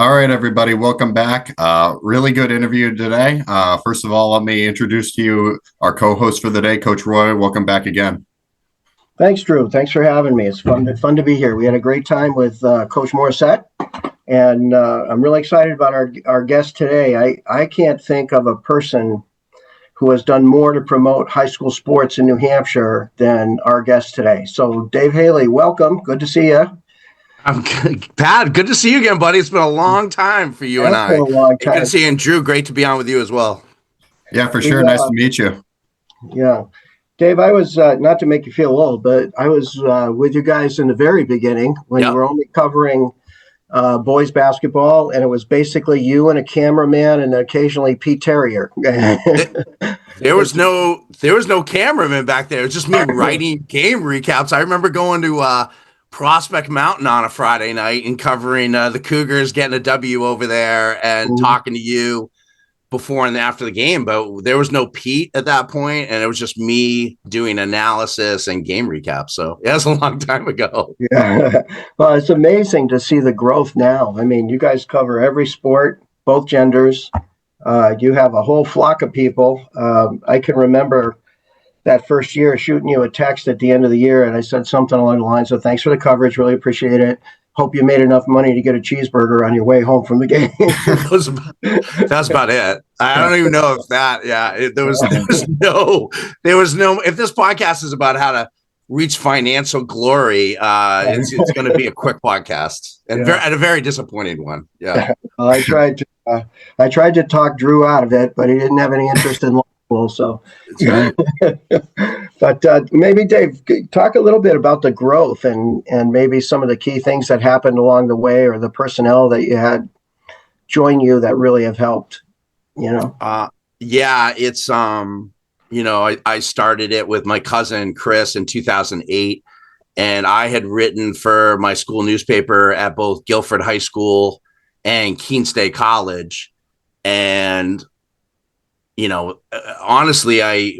All right, everybody, welcome back. Really good interview today. First of all, let me introduce to you our co-host for the day, Coach Roye. Welcome back again. Thanks, Drew. Thanks for having me. It's fun to be here. We had a great time with Coach Morissette, and I'm really excited about our guest today. I can't think of a person who has done more to promote high school sports in New Hampshire than our guest today. So, Dave Haley, welcome. Good to see you. I'm good. Pat, good to see you again, buddy. It's been a long time for you and I. Been a long time. Good to see you. And Drew, great to be on with you as well. Yeah, for sure. Nice to meet you. Yeah. Dave, I was, not to make you feel old, but I was with you guys in the very beginning when you were only covering boys basketball, and it was basically you and a cameraman and occasionally Pete Terrier. There was no cameraman back there. It was just me writing game recaps. I remember going to Prospect Mountain on a Friday night and covering the Cougars getting a W over there and talking to you before and after the game. But there was no Pete at that point, and it was just me doing analysis and game recaps. So yeah, it's a long time ago. Yeah. Well, it's amazing to see the growth now. I mean, you guys cover every sport, both genders. You have a whole flock of people. I can remember that first year shooting you a text at the end of the year, and I said something along the lines of, "Thanks for the coverage, really appreciate it. Hope you made enough money to get a cheeseburger on your way home from the game." That's about it. I don't even know if that. Yeah, there was no. If this podcast is about how to reach financial glory, it's going to be a quick podcast and a very disappointing one. Yeah. Well, I tried to talk Drew out of it, but he didn't have any interest in. So, but maybe Dave, talk a little bit about the growth and maybe some of the key things that happened along the way, or the personnel that you had join you that really have helped. It's I started it with my cousin Chris in 2008, and I had written for my school newspaper at both Guilford High School and Keene State College, and honestly, I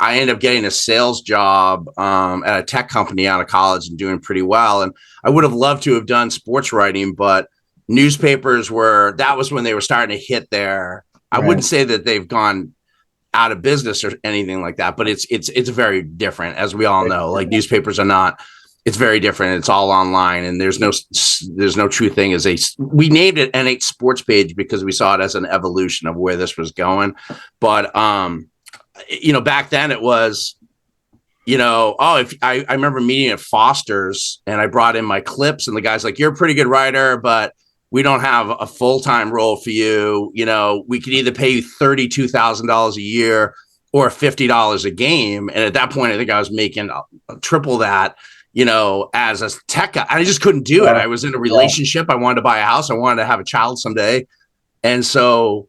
ended up getting a sales job at a tech company out of college and doing pretty well. And I would have loved to have done sports writing, but newspapers that was when they were starting to hit there. I wouldn't say that they've gone out of business or anything like that, but it's very different, as we all know. Like, newspapers are not. It's very different. It's all online, and there's no true thing as we named it NH Sports Page because we saw it as an evolution of where this was going. But, back then it was, if I remember meeting at Foster's, and I brought in my clips, and the guy's like, "You're a pretty good writer, but we don't have a full-time role for you. We could either pay you $32,000 a year or $50 a game." And at that point, I think I was making triple that. As a tech guy, I just couldn't do it. I was in a relationship. I wanted to buy a house. I wanted to have a child someday. And so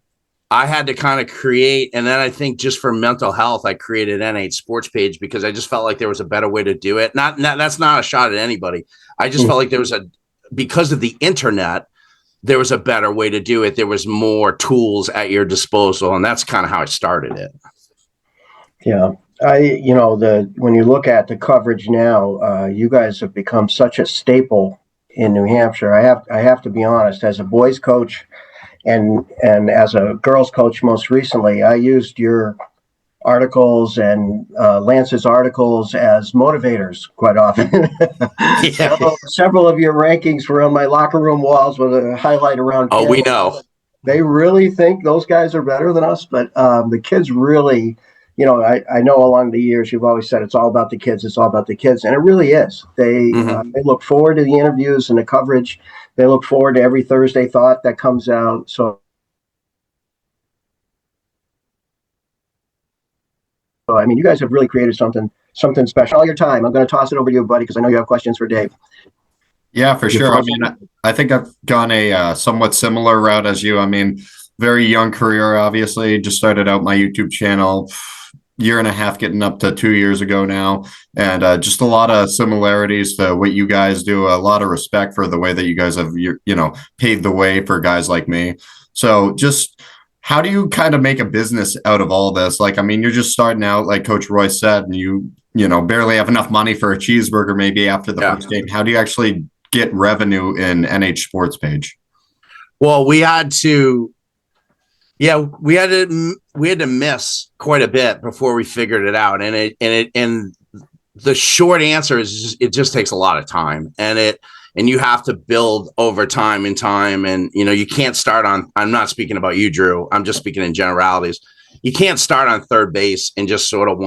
I had to kind of create. And then I think just for mental health, I created NH Sports Page because I just felt like there was a better way to do it. That's not a shot at anybody. I just felt like there was because of the internet, there was a better way to do it. There was more tools at your disposal. And that's kind of how I started it. Yeah. When you look at the coverage now, you guys have become such a staple in New Hampshire. I have to be honest, as a boys coach and as a girls coach most recently, I used your articles and Lance's articles as motivators quite often. Several of your rankings were on my locker room walls with a highlight around. Oh, we know. They really think those guys are better than us, but the kids really. I know along the years you've always said it's all about the kids. It's all about the kids. And it really is. They look forward to the interviews and the coverage. They look forward to every Thursday thought that comes out. So, I mean, you guys have really created something special. All your time. I'm going to toss it over to you, buddy, because I know you have questions for Dave. Yeah, for sure. I mean, I think I've gone a somewhat similar route as you. I mean, very young career, obviously. Just started out my YouTube channel. Year and a half, getting up to 2 years ago now, and just a lot of similarities to what you guys do. A lot of respect for the way that you guys have, paved the way for guys like me. So, just how do you kind of make a business out of all this? Like, I mean, you're just starting out, like Coach Roye said, and you barely have enough money for a cheeseburger maybe after the first game. How do you actually get revenue in NH Sports Page? Well, we had to miss quite a bit before we figured it out. And the short answer is it just takes a lot of time, and you have to build over time and time. And, you can't start on, I'm not speaking about you, Drew. I'm just speaking in generalities. You can't start on third base and just sort of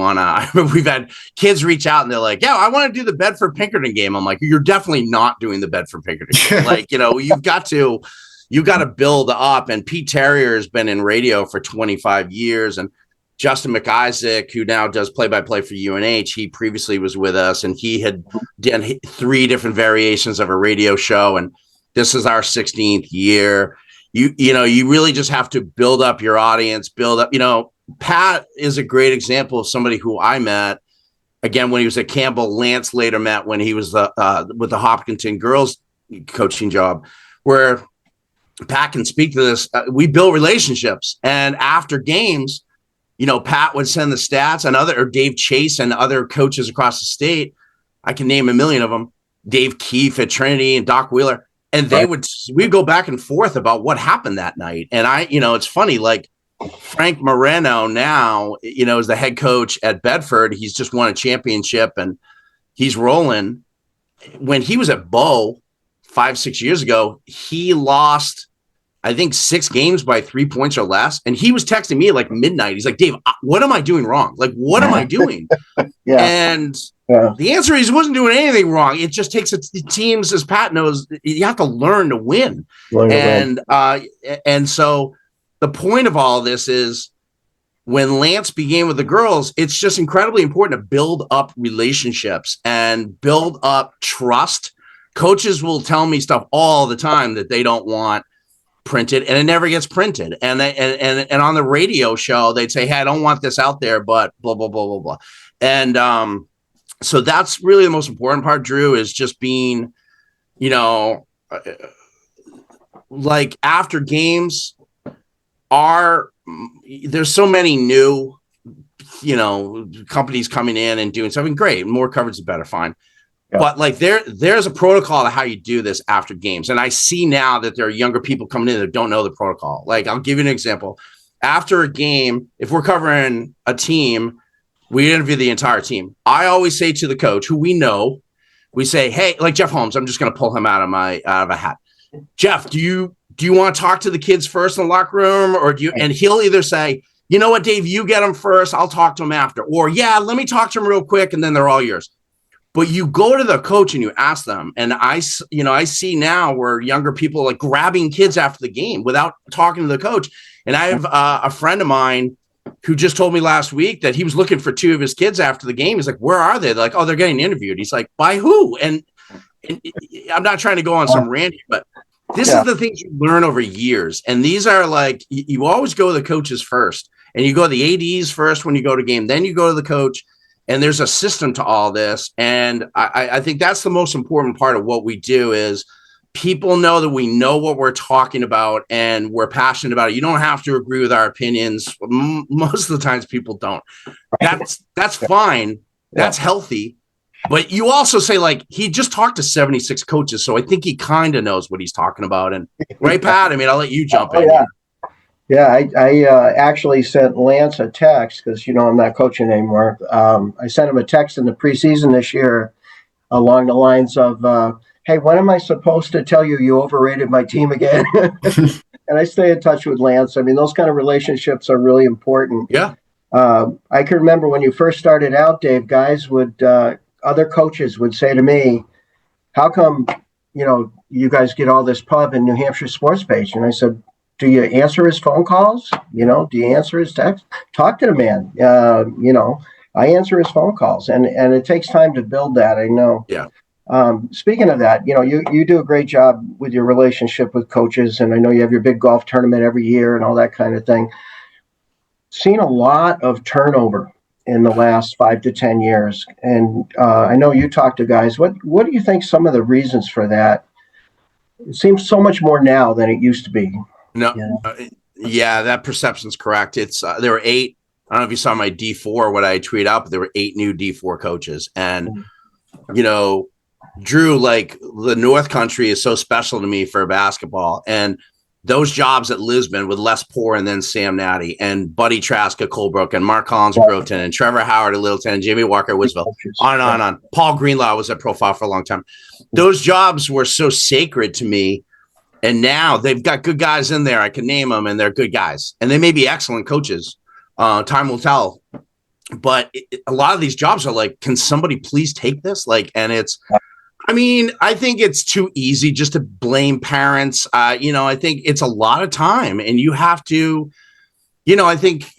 we've had kids reach out and they're like, yeah, I want to do the Bedford Pinkerton game. I'm like, you're definitely not doing the Bedford Pinkerton game. Like, you've got to build up. And Pete Terrier has been in radio for 25 years. And Justin McIsaac, who now does play-by-play for UNH, he previously was with us, and he had done 3 different variations of a radio show. And this is our 16th year. You really just have to build up your audience, build up, Pat is a great example of somebody who I met again when he was at Campbell. Lance later met when he was with the Hopkinton girls coaching job, where Pat can speak to this. We build relationships, and after games, Pat would send the stats or Dave Chase and other coaches across the state. I can name a million of them. Dave Keefe at Trinity and Doc Wheeler. And we'd go back and forth about what happened that night. And it's funny, like Frank Moreno now, is the head coach at Bedford. He's just won a championship and he's rolling. When he was at Bow 5-6 years ago, he lost, I think, 6 games by 3 points or less. And he was texting me at like midnight. He's like, Dave, what am I doing wrong? Like, what am I doing? And the answer is he wasn't doing anything wrong. It just takes teams, as Pat knows, you have to learn to win. And so the point of all of this is when Lance began with the girls, it's just incredibly important to build up relationships and build up trust. Coaches will tell me stuff all the time that they don't want printed, and it never gets printed. And on the radio show, they'd say, hey, I don't want this out there, but blah, blah, blah, blah, blah. And so that's really the most important part, Drew, is just being, like after games there's so many new, companies coming in and doing something great. More coverage is better, fine. Yeah. But like there's a protocol to how you do this after games. And I see now that there are younger people coming in that don't know the protocol. Like, I'll give you an example. After a game, if we're covering a team, we interview the entire team. I always say to the coach, who we know, we say, hey, like Jeff Holmes, I'm just going to pull him out of a hat. Jeff, do you want to talk to the kids first in the locker room, or do you? And he'll either say, you know what, Dave, you get them first, I'll talk to them after. Or, yeah, let me talk to them real quick, and then they're all yours. But you go to the coach and you ask them. And I see now where younger people are like grabbing kids after the game without talking to the coach. And I have a friend of mine who just told me last week that he was looking for 2 of his kids after the game. He's like, where are they? They're like, oh, they're getting interviewed. He's like, by who? And I'm not trying to go on some rant, but this is the things you learn over years. And these are like, you always go to the coaches first, and you go to the ADs first when you go to game, then you go to the coach. And there's a system to all this. And I think that's the most important part of what we do is people know that we know what we're talking about and we're passionate about it. You don't have to agree with our opinions. Most of the times people don't. That's fine. That's healthy. But you also say, like, he just talked to 76 coaches, so I think he kind of knows what he's talking about. And right, Pat? I mean, I'll let you jump in. Yeah, I actually sent Lance a text because, I'm not coaching anymore. I sent him a text in the preseason this year along the lines of, hey, when am I supposed to tell you overrated my team again? And I stay in touch with Lance. I mean, those kind of relationships are really important. Yeah. I can remember when you first started out, Dave, guys other coaches would say to me, how come, you guys get all this pub in New Hampshire Sports Page? And I said, do you answer his phone calls? Do you answer his text? Talk to the man. I answer his phone calls, and it takes time to build that. I know. Yeah. Speaking of that, you do a great job with your relationship with coaches, and I know you have your big golf tournament every year and all that kind of thing. Seen a lot of turnover in the last 5 to 10 years, and I know you talk to guys. What do you think some of the reasons for that? It seems so much more now than it used to be. No, that perception's correct. It's there were 8. I don't know if you saw my D4 what I tweet out, but there were 8 new D4 coaches, and Drew, like the North Country is so special to me for basketball, and those jobs at Lisbon with Les Poor and then Sam Natty and Buddy Trask at Colebrook and Mark Collins at Groton and Trevor Howard at Littleton and Jimmy Walker at Wisville, on and on and on. Paul Greenlaw was at Profile for a long time. Those jobs were so sacred to me. And now they've got good guys in there. I can name them, and they're good guys. And they may be excellent coaches. Time will tell. But a lot of these jobs are like, can somebody please take this? Like, and it's, I mean, I think it's too easy just to blame parents. I think it's a lot of time, and you have to, I think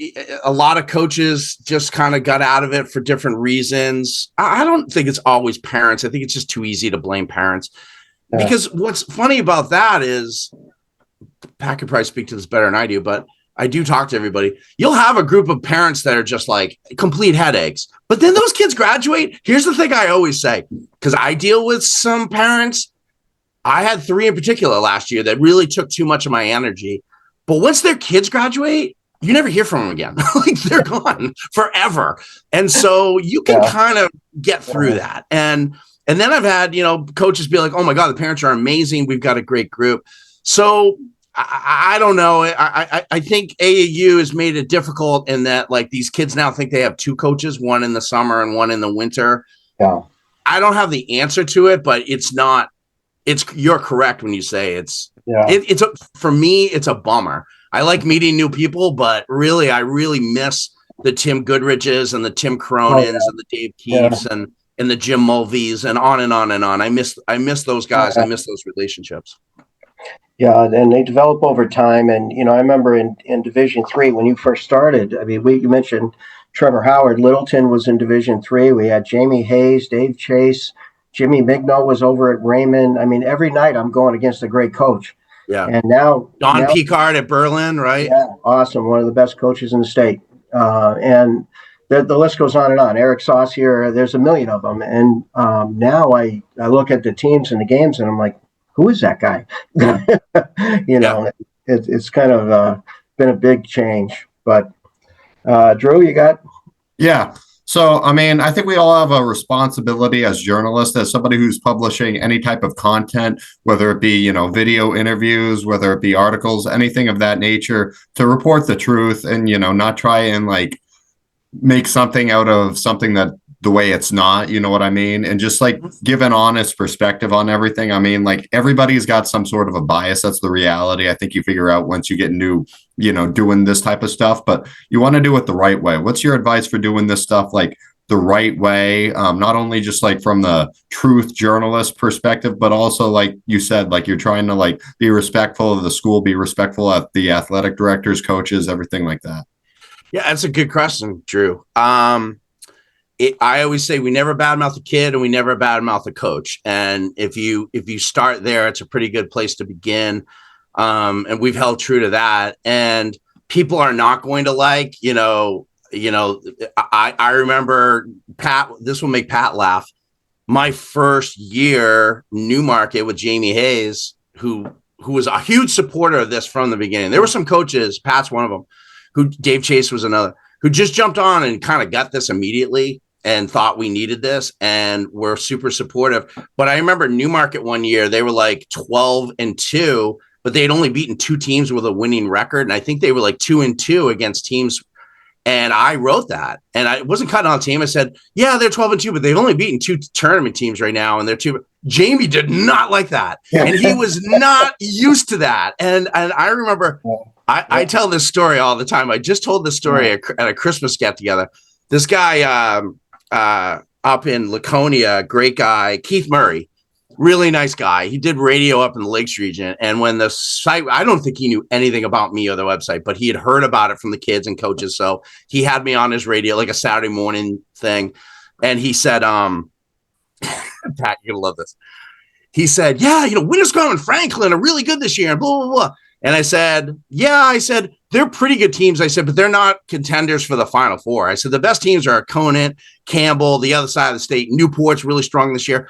a lot of coaches just kind of got out of it for different reasons. I don't think it's always parents. I think it's just too easy to blame parents. Yeah. Because what's funny about that is, Pat could probably speak to this better than I do, but I do talk to everybody. You'll have a group of parents that are just like complete headaches, but then those kids graduate. Here's the thing I always say, because I deal with some parents. I had 3 in particular last year that really took too much of my energy, but once their kids graduate, you never hear from them again. Like, they're gone forever. And so you can kind of get through that. And then I've had, coaches be like, oh my God, the parents are amazing. We've got a great group. So I don't know. I think AAU has made it difficult in that, like, these kids now think they have 2 coaches, one in the summer and one in the winter. Yeah. I don't have the answer to it, but you're correct when you say for me, it's a bummer. I like meeting new people, but really, I really miss the Tim Goodriches and the Tim Cronin's and the Dave Keefes and the Jim Mulveys and on and on and on. I miss those guys. I miss those relationships. Yeah, and they develop over time. And, I remember in Division III when you first started, I mean, you mentioned Trevor Howard. Littleton was in Division III. We had Jamie Hayes, Dave Chase, Jimmy Migno was over at Raymond. I mean, every night I'm going against a great coach. Yeah. And now Don Picard at Berlin, right? Yeah, awesome. One of the best coaches in the state. And the list goes on and on. Eric Saucier, there's a million of them. And now I look at the teams and the games and I'm like, who is that guy? It's kind of been a big change. But Drew, you got? Yeah. So, I mean, I think we all have a responsibility as journalists, as somebody who's publishing any type of content, whether it be, video interviews, whether it be articles, anything of that nature, to report the truth and, not try and like make something out of something that the way it's not, you know what I mean? And just like give an honest perspective on everything. I mean, like, everybody's got some sort of a bias. That's the reality. I think you figure out once you get into, doing this type of stuff, but you want to do it the right way. What's your advice for doing this stuff like the right way? Not only just like from the truth journalist perspective, but also, like you said, like you're trying to like be respectful of the school, be respectful of the athletic directors, coaches, everything like that. Yeah, that's a good question, Drew. I always say we never badmouth a kid and we never badmouth a coach. And if you start there, it's a pretty good place to begin. And we've held true to that. And people are not going to like, I remember Pat, this will make Pat laugh. My first year, Newmarket with Jamie Hayes, who was a huge supporter of this from the beginning. There were some coaches, Pat's one of them, Dave Chase was another, who just jumped on and kind of got this immediately and thought we needed this and were super supportive. But I remember Newmarket one year, they were like 12-2, but they had only beaten 2 teams with a winning record. And I think they were like 2-2 against teams. And I wrote that, and I wasn't cutting on the team. I said, yeah, they're 12-2, but they've only beaten 2 tournament teams right now. And they're 2. Jamie did not like that. And he was not used to that. And I remember, I tell this story all the time. I just told this story at a Christmas get together. This guy up in Laconia, great guy, Keith Murray, really nice guy. He did radio up in the Lakes region. And when the site, I don't think he knew anything about me or the website, but he had heard about it from the kids and coaches. So he had me on his radio, like a Saturday morning thing. And he said, Pat, you're gonna love this. He said, yeah, Winterscombe and Franklin are really good this year and blah, blah, blah. And I said, they're pretty good teams. I said, but they're not contenders for the Final Four. I said, the best teams are Conant, Campbell, the other side of the state. Newport's really strong this year.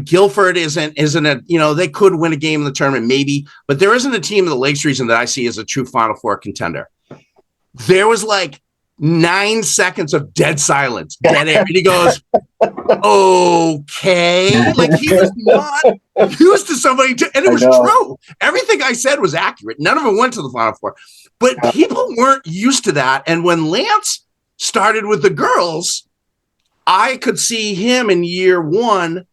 Guilford isn't they could win a game in the tournament, maybe, but there isn't a team in the Lakes region that I see as a true Final Four contender. There was like 9 seconds of dead silence, dead air. And he goes, okay. Like he was not used to somebody and it was true. Everything I said was accurate. None of it went to the Final Four, but people weren't used to that. And when Lance started with the girls, I could see him in year 1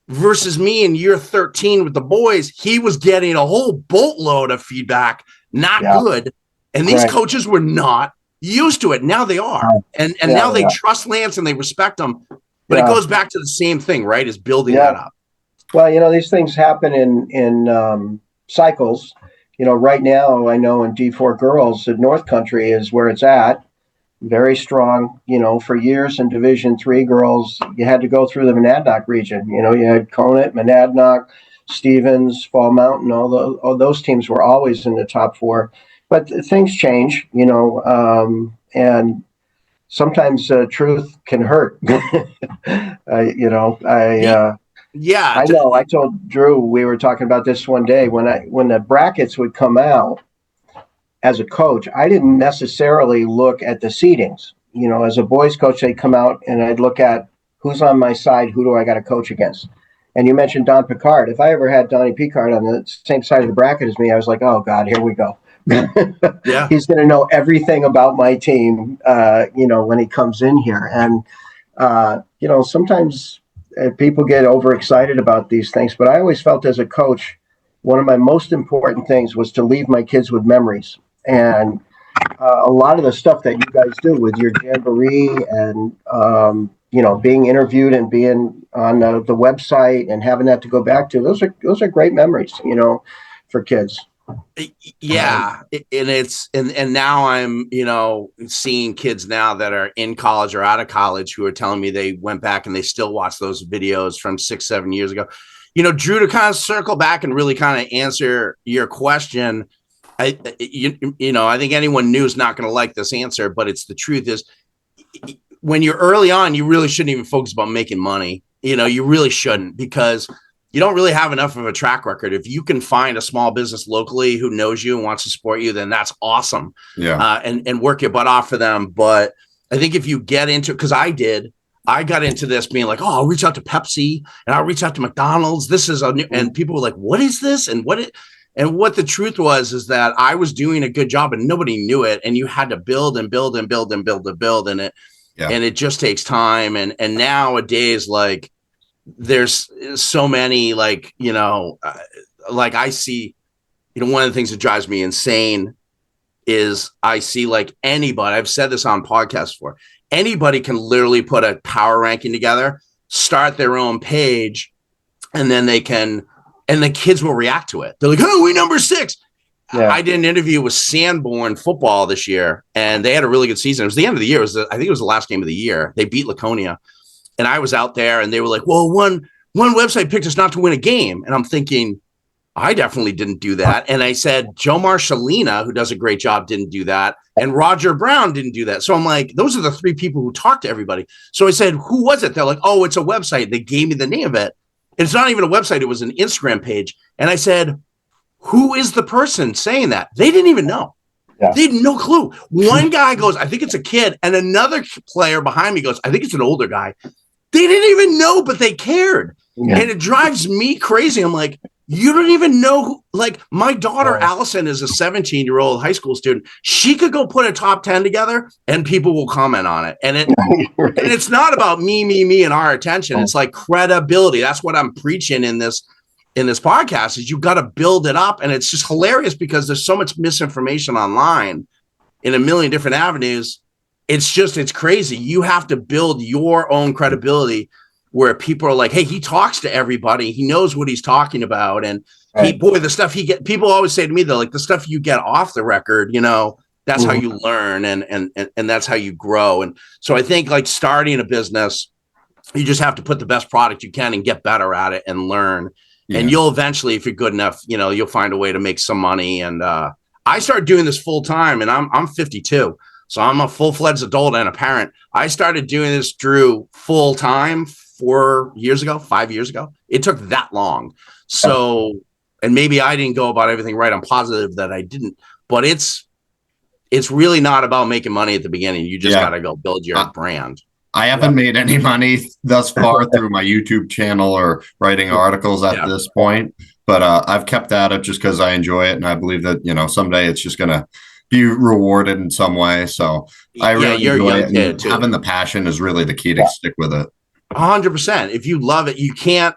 versus me in year 13 with the boys. He was getting a whole boatload of feedback, not good. And these coaches were not used to it. Now they are. And now they trust Lance and they respect him. But it goes back to the same thing, right? Is building that up. Well, these things happen in cycles. Right now, I know in D4 girls, the North Country is where it's at. Very strong. For years in Division III girls, you had to go through the Monadnock region. You had Conant, Monadnock, Stevens, Fall Mountain. All those teams were always in the top 4. But things change, and sometimes truth can hurt. I know. I told Drew, we were talking about this one day when the brackets would come out. As a coach, I didn't necessarily look at the seedings. As a boys coach, they'd come out and I'd look at who's on my side, who do I got to coach against. And you mentioned Don Picard. If I ever had Donnie Picard on the same side of the bracket as me, I was like, oh God, here we go. He's going to know everything about my team, when he comes in here. And, sometimes people get overexcited about these things, but I always felt as a coach, one of my most important things was to leave my kids with memories. And a lot of the stuff that you guys do with your jamboree and, being interviewed and being on the website and having that to go back to, those are great memories, for kids. Yeah. And now I'm, seeing kids now that are in college or out of college who are telling me they went back and they still watch those videos from 6-7 years ago. Drew, to kind of circle back and really kind of answer your question, I think anyone new is not going to like this answer, but it's the truth is when you're early on, you really shouldn't even focus about making money. You really shouldn't, because you don't really have enough of a track record. If you can find a small business locally who knows you and wants to support you, then that's awesome. Yeah. And work your butt off for them. But I think if you get into, because I got into this being like, oh, I'll reach out to Pepsi and I'll reach out to McDonald's. This is and people were like, what is this? And what the truth was is that I was doing a good job and nobody knew it. And you had to build and build and build and build and build. And it just takes time. And nowadays, like, there's so many, like, like I see, one of the things that drives me insane is I see like anybody, I've said this on podcasts before, anybody can literally put a power ranking together, start their own page, and then and the kids will react to it. They're like, oh, we number 6. Yeah. I did an interview with Sanborn football this year, and they had a really good season. It was the end of the year. I think it was the last game of the year. They beat Laconia. And I was out there and they were like, well, one website picked us not to win a game. And I'm thinking, I definitely didn't do that. And I said, Joe Marshallina, who does a great job, didn't do that. And Roger Brown didn't do that. So I'm like, those are the 3 people who talk to everybody. So I said, who was it? They're like, oh, it's a website. They gave me the name of it. It's not even a website. It was an Instagram page. And I said, who is the person saying that? They didn't even know. Yeah. They had no clue. One guy goes, I think it's a kid. And another player behind me goes, I think it's an older guy. They didn't even know, but they cared. Yeah. And it drives me crazy. I'm like, you don't even know who, like my daughter, Allison, is a 17-year-old high school student. She could go put a top 10 together and people will comment on it. And and it's not about me and our attention. It's like credibility. That's what I'm preaching in this podcast is you got to build it up. And it's just hilarious because there's so much misinformation online in a million different avenues. It's crazy. You have to build your own credibility where people are like, hey, he talks to everybody. He knows what he's talking about. And the stuff people always say to me, they're like, the stuff you get off the record, that's how you learn and that's how you grow. And so I think like starting a business, you just have to put the best product you can and get better at it and learn. Yeah. And you'll eventually, if you're good enough, you'll find a way to make some money. And I started doing this full time and I'm 52. So I'm a full-fledged adult and a parent. I started doing this, Drew, full time 5 years ago. It took that long. So, and maybe I didn't go about everything right. I'm positive that I didn't, but it's it's really not about making money at the beginning. You just got to go build your Uh, brand. I haven't made any money thus far through my YouTube channel or writing articles at this point, but I've kept at it just because I enjoy it, and I believe that someday it's just gonna be rewarded in some way. So I really you're a enjoy young it, kid and too. having the passion is really the key to stick with it. 100%. If you love it, you can't.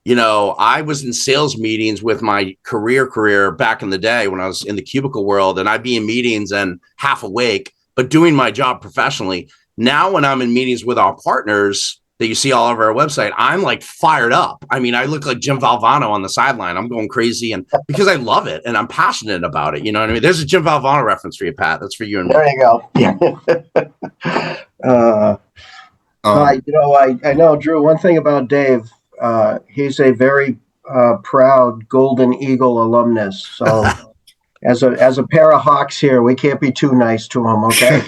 I was in sales meetings with my career back in the day when I was in the cubicle world, and I'd be in meetings and half awake, but doing my job professionally. Now, when I'm in meetings with our partners that you see all over our website, I'm like fired up. I mean, I look like Jim Valvano on the sideline. I'm going crazy, and because I love it and I'm passionate about it. You know what I mean? There's a Jim Valvano reference for you, Pat. That's for you and me. There you go. I know, Drew, one thing about Dave, he's a very proud Golden Eagle alumnus. So as a pair of Hawks here, we can't be too nice to him, okay?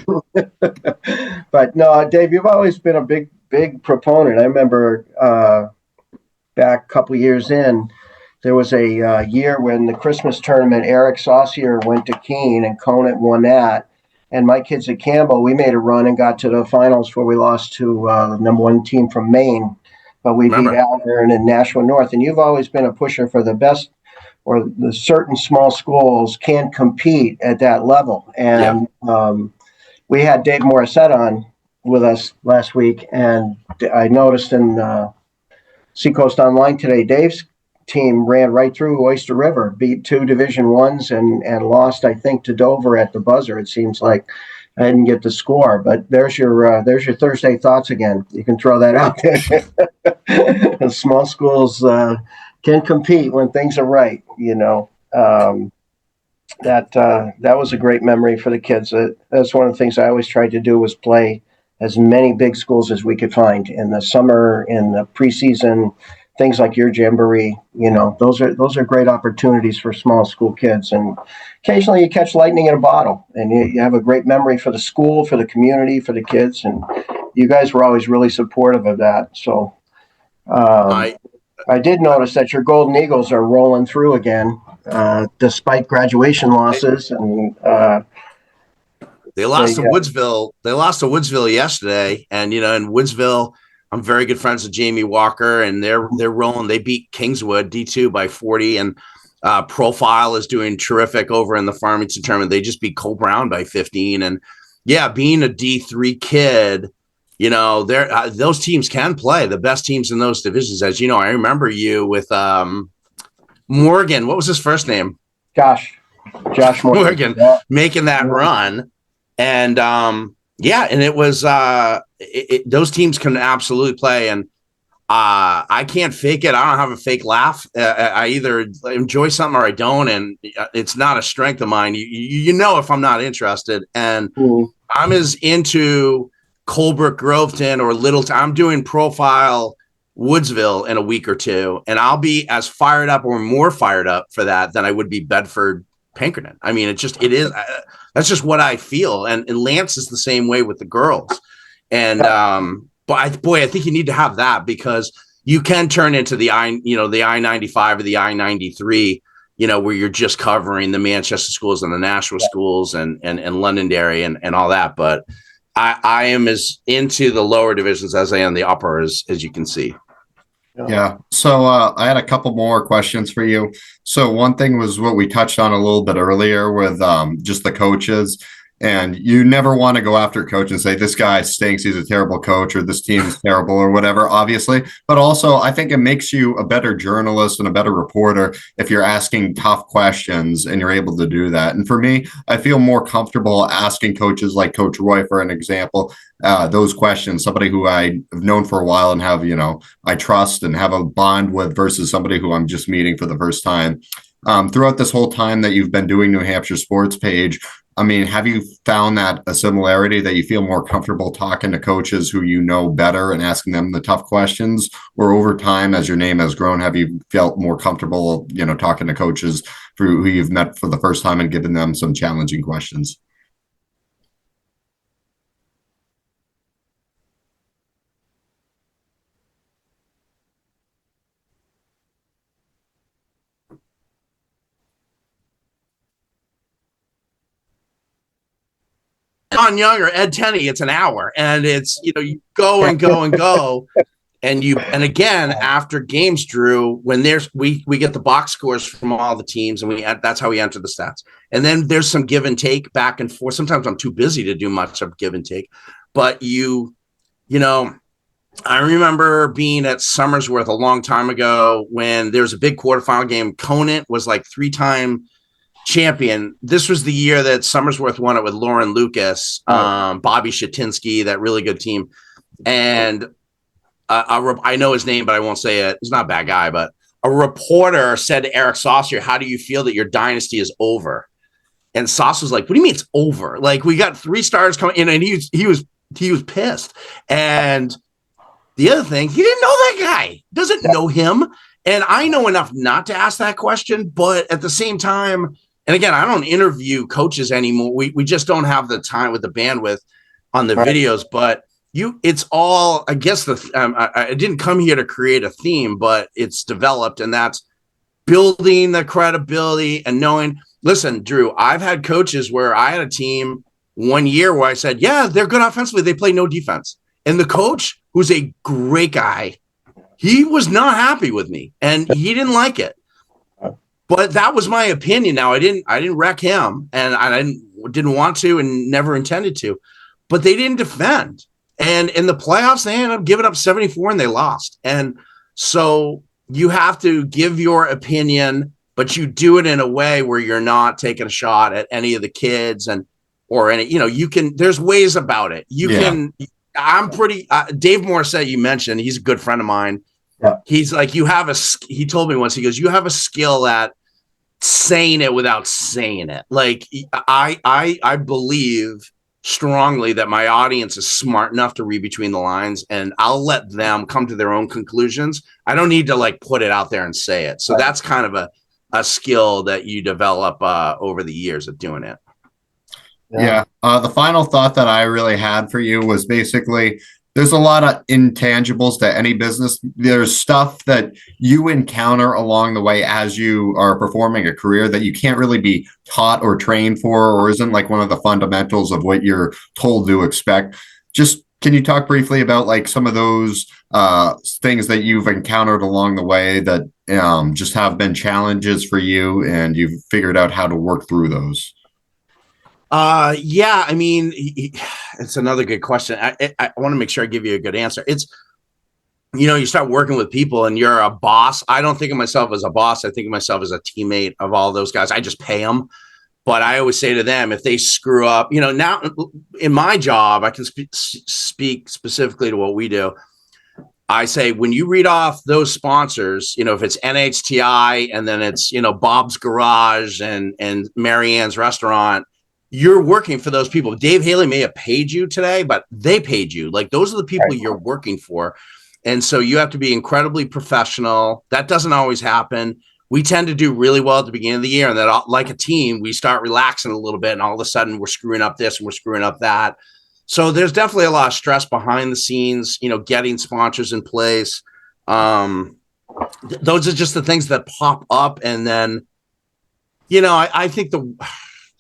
But no, Dave, you've always been a big proponent. I remember back a couple years in, there was a year when the Christmas tournament, Eric Saucier went to Keene and Conant won that. And my kids at Campbell, we made a run and got to the finals where we lost to the number one team from Maine. But we beat Alburn and Nashua North. And you've always been a pusher for the best, or the certain small schools can compete at that level. And we had Dave Morissette on with us last week. And I noticed in Seacoast Online today, Dave's team ran right through Oyster River, beat two Division Ones, and lost, I think, to Dover at the buzzer. It seems like I didn't get the score, but there's your Thursday thoughts again. You can throw that out there. Small schools can compete when things are right. That was a great memory for the kids. That's one of the things I always tried to do was play as many big schools as we could find in the summer, in the preseason. Things like your jamboree, those are great opportunities for small school kids. And occasionally you catch lightning in a bottle, and you have a great memory for the school, for the community, for the kids. And you guys were always really supportive of that. So I did notice that your Golden Eagles are rolling through again, despite graduation losses. And they lost to Woodsville. They lost to Woodsville yesterday, and in Woodsville, I'm very good friends with Jamie Walker, and they're rolling. They beat Kingswood D2 by 40, and Profile is doing terrific over in the Farmington tournament. They just beat Cole Brown by 15, and being a D3 kid, those teams can play. The best teams in those divisions, as you know. I remember you with Morgan. What was his first name? Josh Morgan making that run, and and it was those teams can absolutely play, and I can't fake it. I don't have a fake laugh. I either enjoy something or I don't, and it's not a strength of mine. If I'm not interested, and I'm as into Colebrook, Groveton, or Littleton. I'm doing Profile Woodsville in a week or two, and I'll be as fired up or more fired up for that than I would be Bedford Pinkerton. I mean, it is. That's just what I feel. And Lance is the same way with the girls. And but I think you need to have that, because you can turn into the I-95 or the I-93, where you're just covering the Manchester schools and the Nashua schools and Londonderry and all that. But I am as into the lower divisions as I am the upper, as you can see. Yeah. So I had a couple more questions for you. So one thing was what we touched on a little bit earlier with just the coaches. And you never want to go after a coach and say, this guy stinks, he's a terrible coach, or this team's terrible, or whatever, obviously. But also, I think it makes you a better journalist and a better reporter if you're asking tough questions and you're able to do that. And for me, I feel more comfortable asking coaches like Coach Roye, for an example, those questions, somebody who I've known for a while and have, I trust and have a bond with, versus somebody who I'm just meeting for the first time. Throughout this whole time that you've been doing New Hampshire Sports Page, I mean, have you found that a similarity, that you feel more comfortable talking to coaches who you know better and asking them the tough questions? Or over time, as your name has grown, have you felt more comfortable, talking to coaches who you've met for the first time and giving them some challenging questions? Don Young or Ed Tenney, it's an hour, and it's, you go and go and go. And again, after games, Drew, when we get the box scores from all the teams, and that's how we enter the stats. And then there's some give and take back and forth. Sometimes I'm too busy to do much of give and take, but I remember being at Somersworth a long time ago when there was a big quarterfinal game. Conant was like 3-time champion. This was the year that Somersworth won it with Lauren Lucas, Bobby Shatinsky, that really good team. And I know his name, but I won't say it. He's not a bad guy, but a reporter said to Eric Saucier, "How do you feel that your dynasty is over?" And Sauce was like, "What do you mean it's over? Like, we got 3 stars coming in," and he was pissed. And the other thing, he didn't know that guy, doesn't know him. And I know enough not to ask that question, but at the same time, and again, I don't interview coaches anymore. We just don't have the time with the bandwidth on the videos, but it's all, I guess I didn't come here to create a theme, but it's developed, and that's building the credibility and knowing, listen, Drew, I've had coaches where I had a team one year where I said, yeah, they're good offensively. They play no defense. And the coach, who's a great guy, he was not happy with me and he didn't like it. But that was my opinion. Now I didn't wreck him, and I didn't want to and never intended to, but they didn't defend. And in the playoffs, they ended up giving up 74 and they lost. And so you have to give your opinion, but you do it in a way where you're not taking a shot at any of the kids there's ways about it. I'm pretty, Dave Morissette, you mentioned, he's a good friend of mine. Yeah. He's like, he told me once, he goes, you have a skill at saying it without saying it. Like I believe strongly that my audience is smart enough to read between the lines, and I'll let them come to their own conclusions. I don't need to like put it out there and say it. So that's kind of a skill that you develop over the years of doing it. Yeah. The final thought that I really had for you was basically, there's a lot of intangibles to any business. There's stuff that you encounter along the way as you are performing a career that you can't really be taught or trained for, or isn't like one of the fundamentals of what you're told to expect. Just, can you talk briefly about like some of those things that you've encountered along the way that just have been challenges for you and you've figured out how to work through those? Yeah, I mean, it's another good question. I want to make sure I give you a good answer. It's, you start working with people and you're a boss. I don't think of myself as a boss. I think of myself as a teammate of all those guys. I just pay them. But I always say to them, if they screw up, now in my job, I can speak specifically to what we do. I say, when you read off those sponsors, if it's NHTI and then it's, Bob's Garage and Marianne's Restaurant, you're working for those people. Dave Haley may have paid you today, but they paid you. Like, those are the people you're working for. And so you have to be incredibly professional. That doesn't always happen. We tend to do really well at the beginning of the year. And then, like a team, we start relaxing a little bit. And all of a sudden we're screwing up this and we're screwing up that. So there's definitely a lot of stress behind the scenes, getting sponsors in place. Those are just the things that pop up. And then, I think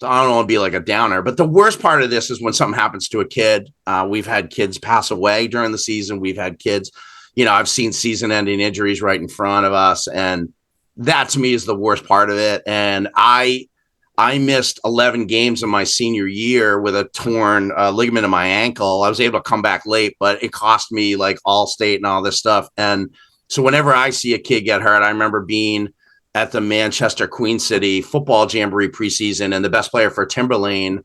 I don't want to be like a downer, but the worst part of this is when something happens to a kid. We've had kids pass away during the season. We've had kids, I've seen season-ending injuries right in front of us, and that to me is the worst part of it. And I missed 11 games in my senior year with a torn ligament in my ankle. I was able to come back late, but it cost me like Allstate and all this stuff. And so whenever I see a kid get hurt, I remember being at the Manchester Queen City football jamboree preseason, and the best player for Timberlane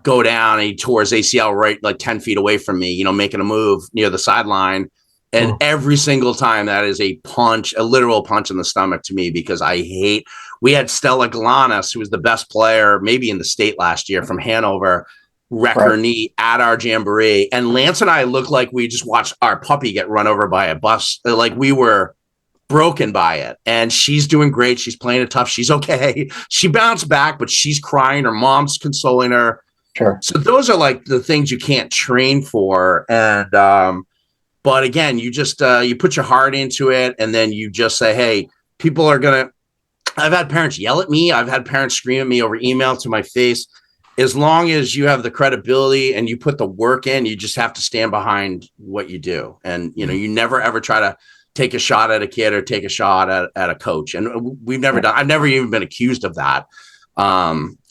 go down and he tore his ACL right like 10 feet away from me, making a move near the sideline. And every single time, that is a literal punch in the stomach to me, because we had Stella Galanis, who was the best player maybe in the state last year from Hanover, wreck her knee at our jamboree. And Lance and I looked like we just watched our puppy get run over by a bus. Like, we were broken by it, and she's doing great. She's playing it tough. She's okay. She bounced back, but she's crying. Her mom's consoling her. Sure. So those are like the things you can't train for. And, but again, you just, you put your heart into it, and then you just say, hey, people are I've had parents yell at me. I've had parents scream at me over email to my face. as long as you have the credibility and you put the work in, you just have to stand behind what you do. And, you never, ever try to take a shot at a kid or take a shot at a coach. And I've never even been accused of that.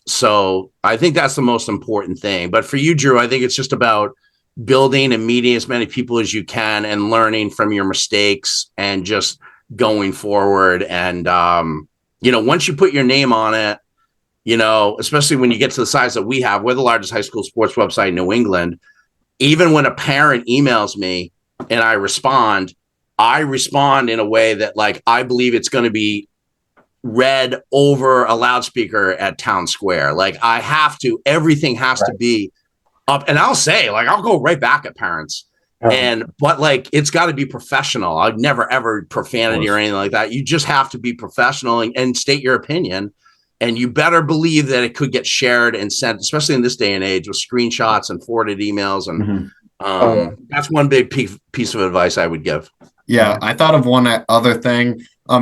So I think that's the most important thing. But for you, Drew, I think it's just about building and meeting as many people as you can and learning from your mistakes and just going forward. And, once you put your name on it, especially when you get to the size that we have, we're the largest high school sports website in New England. Even when a parent emails me and I respond in a way that, like, I believe it's going to be read over a loudspeaker at Town Square. Like, everything has to be up. And I'll say, like, I'll go right back at parents. But like, it's got to be professional. I'd never, ever profanity or anything like that. You just have to be professional and state your opinion. And you better believe that it could get shared and sent, especially in this day and age with screenshots and forwarded emails. And that's one big piece of advice I would give. Yeah, I thought of one other thing.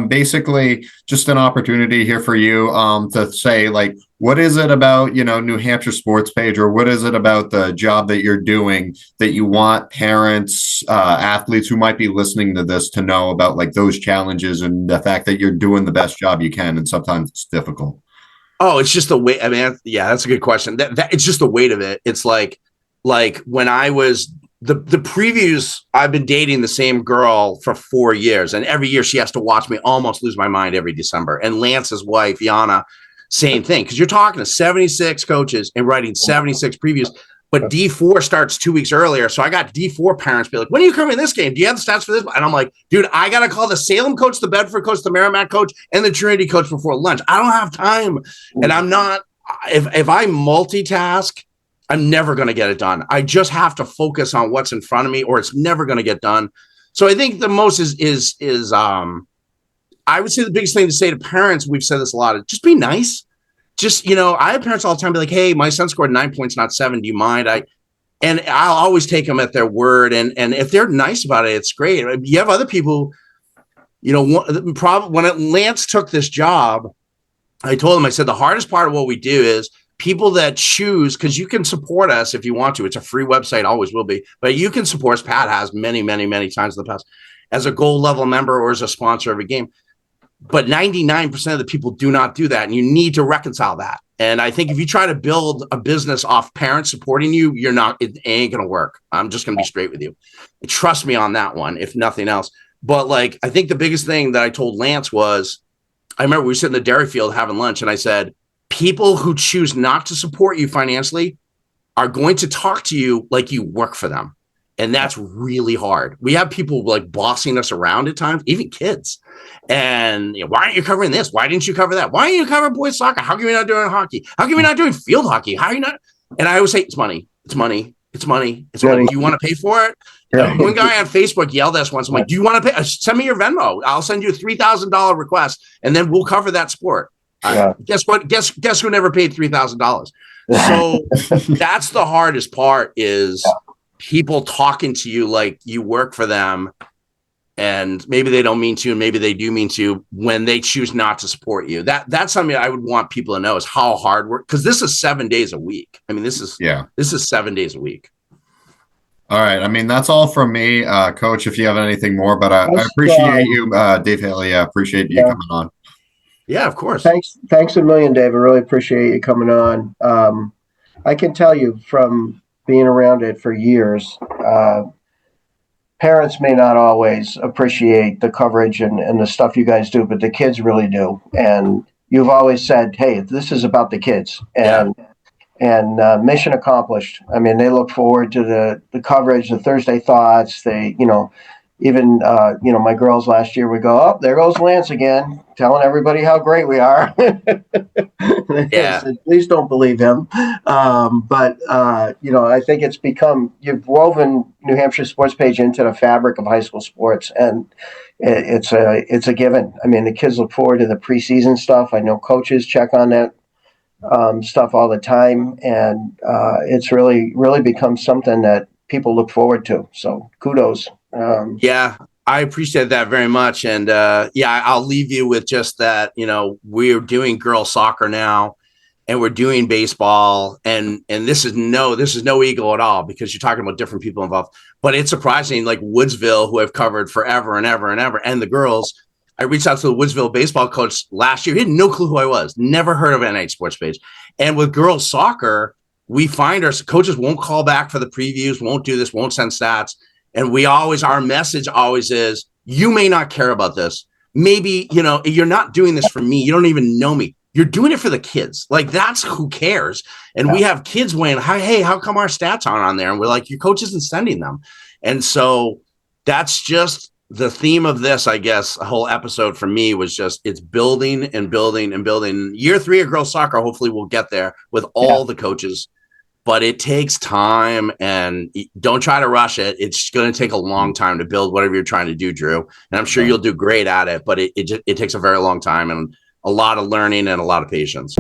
Basically, just an opportunity here for you to say, like, what is it about, New Hampshire Sports Page, or what is it about the job that you're doing that you want parents, athletes who might be listening to this to know about, like, those challenges and the fact that you're doing the best job you can, and sometimes it's difficult? Oh, it's just the weight. I mean, yeah, that's a good question. That it's just the weight of it. It's like when I was the previews, I've been dating the same girl for 4 years, and every year she has to watch me almost lose my mind every December. And Lance's wife, Yana, same thing. Because you're talking to 76 coaches and writing 76 previews. But D4 starts 2 weeks earlier. So I got D4 parents be like, when are you covering this game? Do you have the stats for this? And I'm like, dude, I got to call the Salem coach, the Bedford coach, the Merrimack coach, and the Trinity coach before lunch. I don't have time. And I'm not, if I multitask, I'm never going to get it done. I just have to focus on what's in front of me, or it's never going to get done. So I think the most is I would say the biggest thing to say to parents, we've said this a lot, is just be nice. Just, I have parents all the time be like, hey, my son scored 9 points, not 7. Do you mind? And I'll always take them at their word. And if they're nice about it, it's great. You have other people, when Lance took this job, I told him, I said, the hardest part of what we do is people that choose, because you can support us if you want to. It's a free website, always will be. But you can support us. Pat has many, many, many times in the past as a gold level member or as a sponsor of a game. But 99% of the people do not do that. And you need to reconcile that. And I think if you try to build a business off parents supporting you, it ain't going to work. I'm just going to be straight with you. Trust me on that one, if nothing else. But like, I think the biggest thing that I told Lance was, I remember we were sitting in the dairy field having lunch, and I said, people who choose not to support you financially are going to talk to you like you work for them. And that's really hard. We have people like bossing us around at times, even kids. And why aren't you covering this? Why didn't you cover that? Why aren't you covering boys soccer? How come you're not doing hockey? How come you're not doing field hockey? How are you not? And I always say, it's money. It's money. It's money. It's money. Do you want to pay for it? Yeah. One guy on Facebook yelled at us once. I'm like, do you want to pay? Send me your Venmo. I'll send you a $3,000 request, and then we'll cover that sport. Guess what? Guess who never paid $3,000? So that's the hardest part is people talking to you like you work for them, and maybe they don't mean to, and maybe they do mean to when they choose not to support you. That's something I would want people to know is how hard work, because this is 7 days a week. I mean, this is 7 days a week. All right. I mean, that's all from me, Coach, if you have anything more, but I appreciate you, Dave Haley. I appreciate you coming on. Yeah, of course. Thanks a million, Dave. I really appreciate you coming on. I can tell you from being around it for years, parents may not always appreciate the coverage and the stuff you guys do, but the kids really do. And you've always said, hey, this is about the kids. And mission accomplished. I mean, they look forward to the coverage, the Thursday thoughts. They, even, my girls last year would go, oh, there goes Lance again, telling everybody how great we are. Yeah. Said, please don't believe him. But I think it's become, you've woven New Hampshire Sports Page into the fabric of high school sports, and it's a given. I mean, the kids look forward to the preseason stuff. I know coaches check on that stuff all the time, and it's really, really become something that people look forward to. So kudos. Yeah, I appreciate that very much. And I'll leave you with just that, we're doing girls soccer now, and we're doing baseball, and this is no ego at all, because you're talking about different people involved, but it's surprising, like Woodsville, who I've covered forever and ever and ever, and the girls. I reached out to the Woodsville baseball coach last year. He had no clue who I was, never heard of NHIAA Sports Page. And with girls soccer, we find our coaches won't call back for the previews, won't do this, won't send stats. And our message always is, you may not care about this. Maybe, you're not doing this for me. You don't even know me. You're doing it for the kids. Like, that's who cares. And we have kids weighing, hey, how come our stats aren't on there? And we're like, your coach isn't sending them. And so that's just the theme of this, I guess. A whole episode for me was just, it's building and building and building. Year 3 of girls soccer, hopefully we'll get there with all the coaches, but it takes time, and don't try to rush it. It's going to take a long time to build whatever you're trying to do, Drew. And I'm sure you'll do great at it, but it takes a very long time and a lot of learning and a lot of patience.